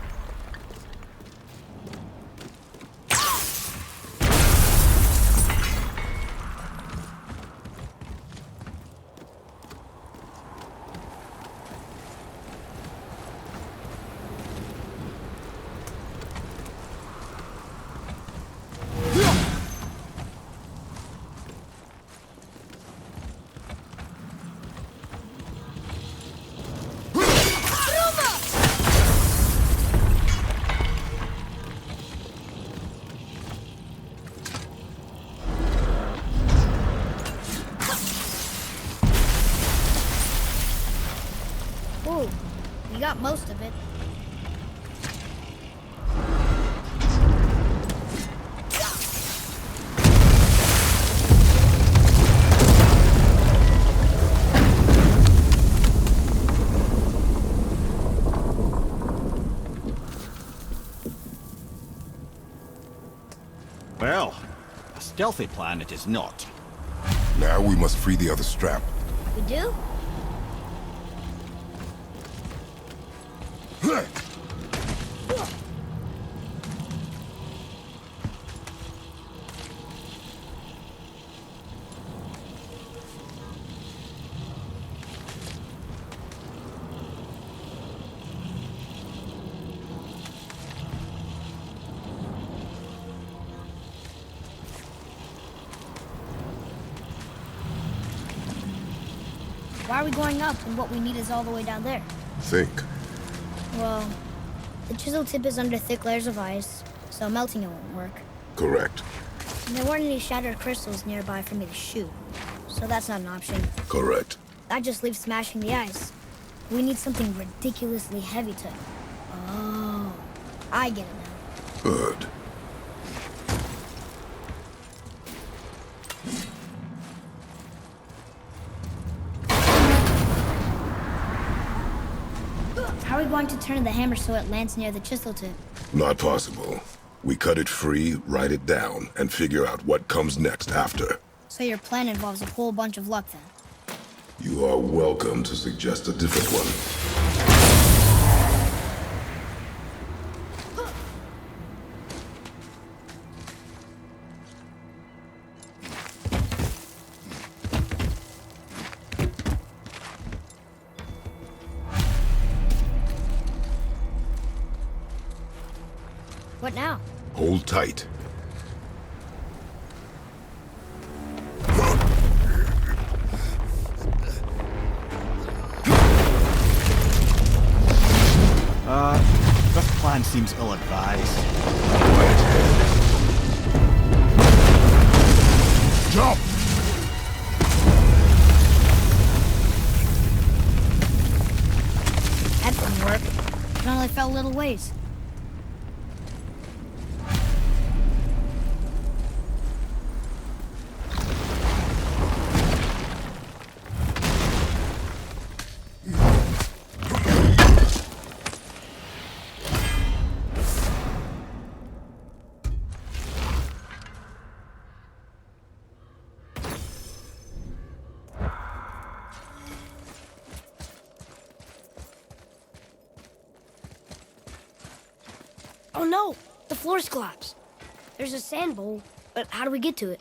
Whoa, we got most of it. Well, a stealthy plan it is not. Now we must free the other strap. We do? Why are we going up when what we need is all the way down there? Think. Well, the chisel tip is under thick layers of ice, so melting it won't work. Correct. And there weren't any shattered crystals nearby for me to shoot, so that's not an option. Correct. That just leaves smashing the ice. We need something ridiculously heavy to... Oh, I get it now. Good. How are we going to turn the hammer so it lands near the chisel tip? Not possible. We cut it free, write it down, and figure out what comes next after. So your plan involves a whole bunch of luck then? You are welcome to suggest a different one. What now? Hold tight. This plan seems ill-advised. Jump! That didn't work. It only fell a little ways. Oh no! The floor's collapsed. There's a sand bowl, but how do we get to it?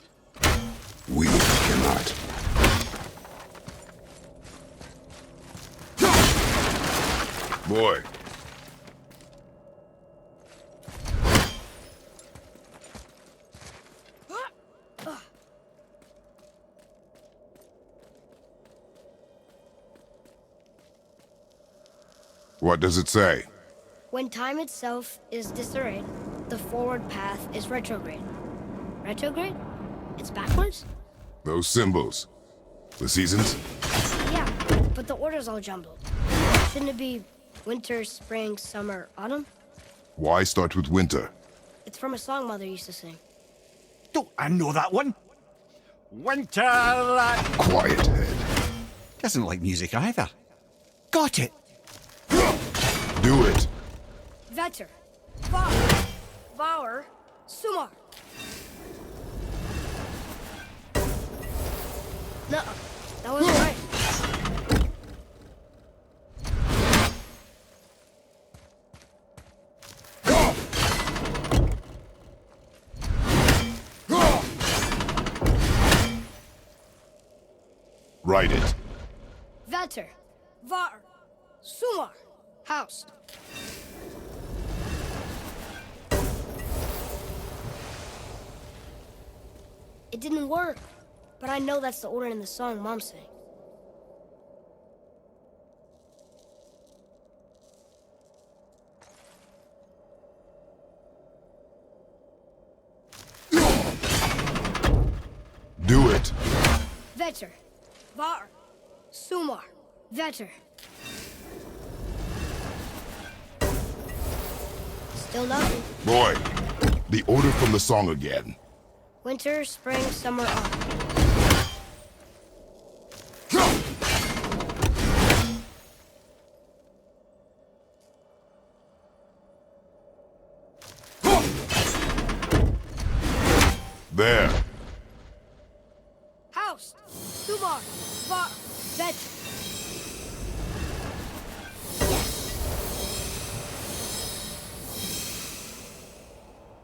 We cannot. Boy. What does it say? When time itself is disarrayed, the forward path is retrograde. Retrograde? It's backwards? Those symbols. The seasons? Yeah, but the order's all jumbled. Shouldn't it be winter, spring, summer, autumn? Why start with winter? It's from a song Mother used to sing. Don't I know that one? Winter... Quiet, head. Doesn't like music either. Got it! Do it. Vetter. Var. Sumar. No, that wasn't right. Write it. Vetter. Var. Sumar. House. It didn't work, but I know that's the order in the song Mom sang. Do it. Vetter. Var. Sumar. Vetter. Still nothing. Boy, the order from the song again. Winter, spring, summer, autumn. There. House. Faust, Thumar, Vet.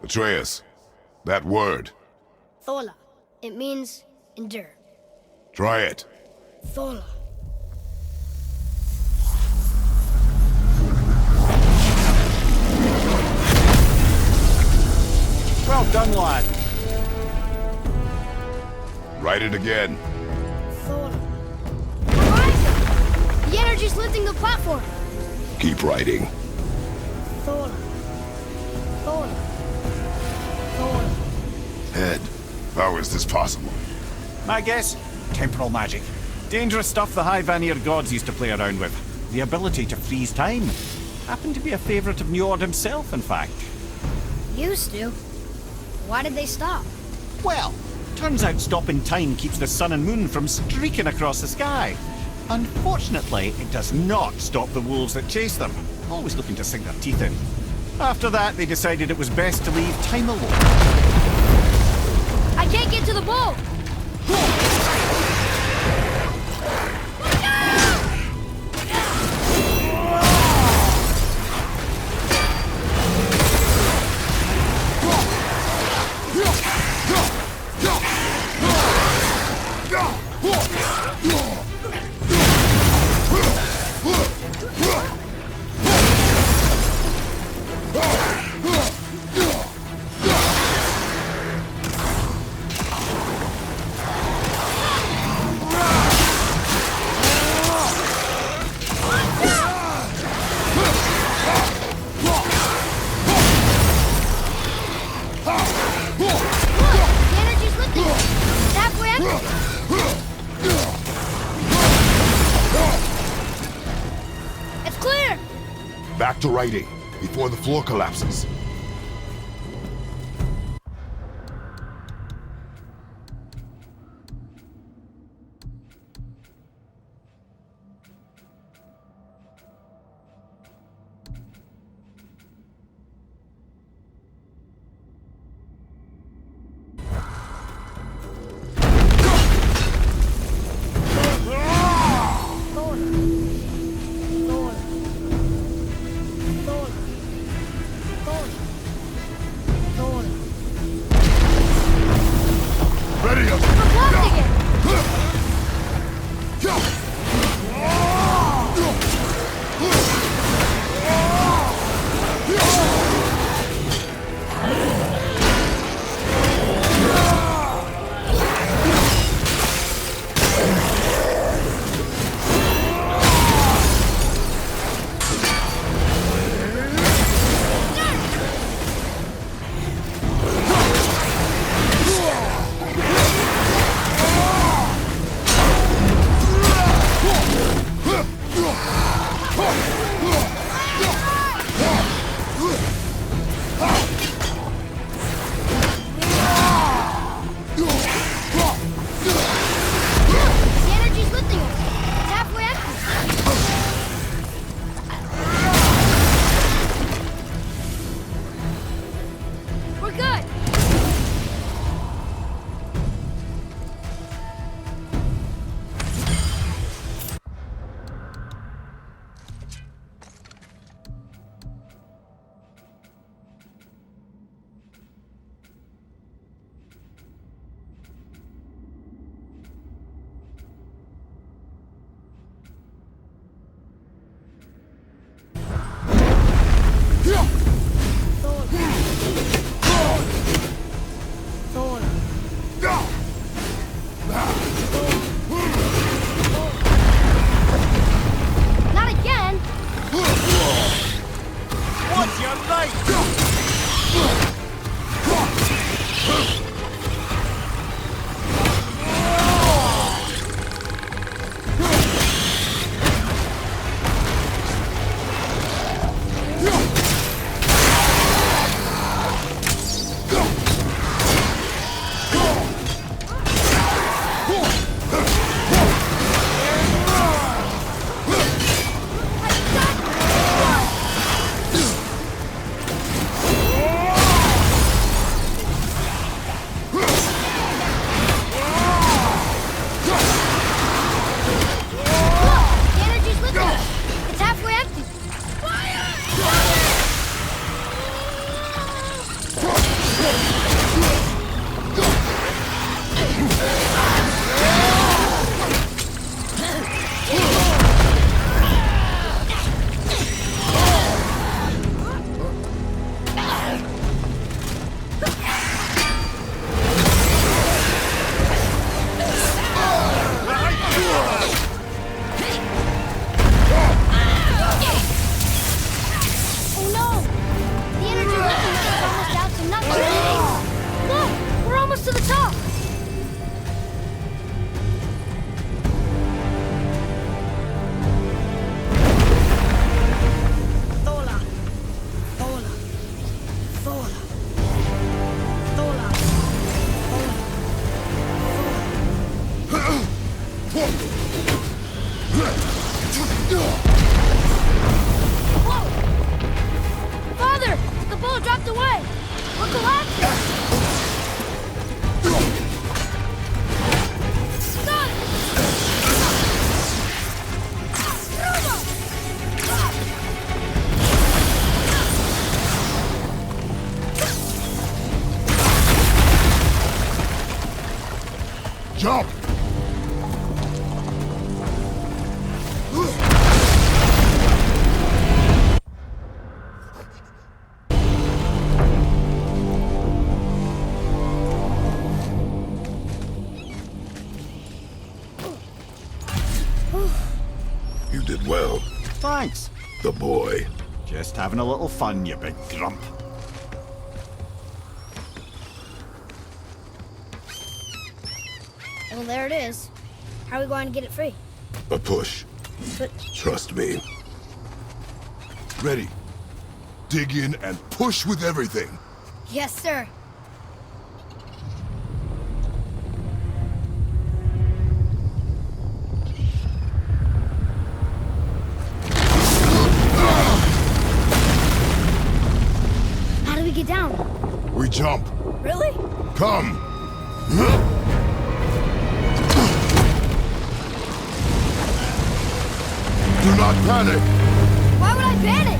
Atreus, that word. Thola. It means endure. Try it. Thola. Well done, lad. Write it again. Thola. Horizon! The energy's lifting the platform. Keep writing. Thola. Thola. Thola. Head, how is this possible? My guess? Temporal magic. Dangerous stuff the High Vanir gods used to play around with. The ability to freeze time. Happened to be a favorite of Njord himself, in fact. Used to. Why did they stop? Well, turns out stopping time keeps the sun and moon from streaking across the sky. Unfortunately, it does not stop the wolves that chase them, always looking to sink their teeth in. After that, they decided it was best to leave time alone. I can't get to the boat! Back to writing, before the floor collapses. Thor. Whoa! Father! The bullet dropped away! We're collapsing! Stop! Jump! You did well, Thanks. the boy. Just having a little fun, you big grump. Well, there it is. How are we going to get it free? A push. But Trust me. Ready. Dig in and push with everything. yes, sir. How do we get down? We jump. Really? Come. Do not panic. Why would I panic?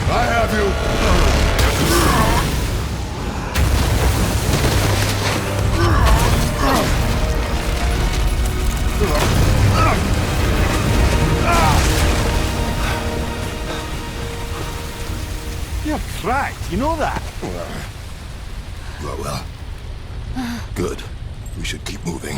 I have you. You're cracked, you know that? Well. Good. We should keep moving.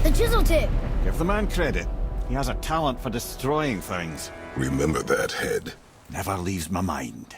The chisel tip. Give the man credit. He has a talent for destroying things. Remember that, Head. Never leaves my mind.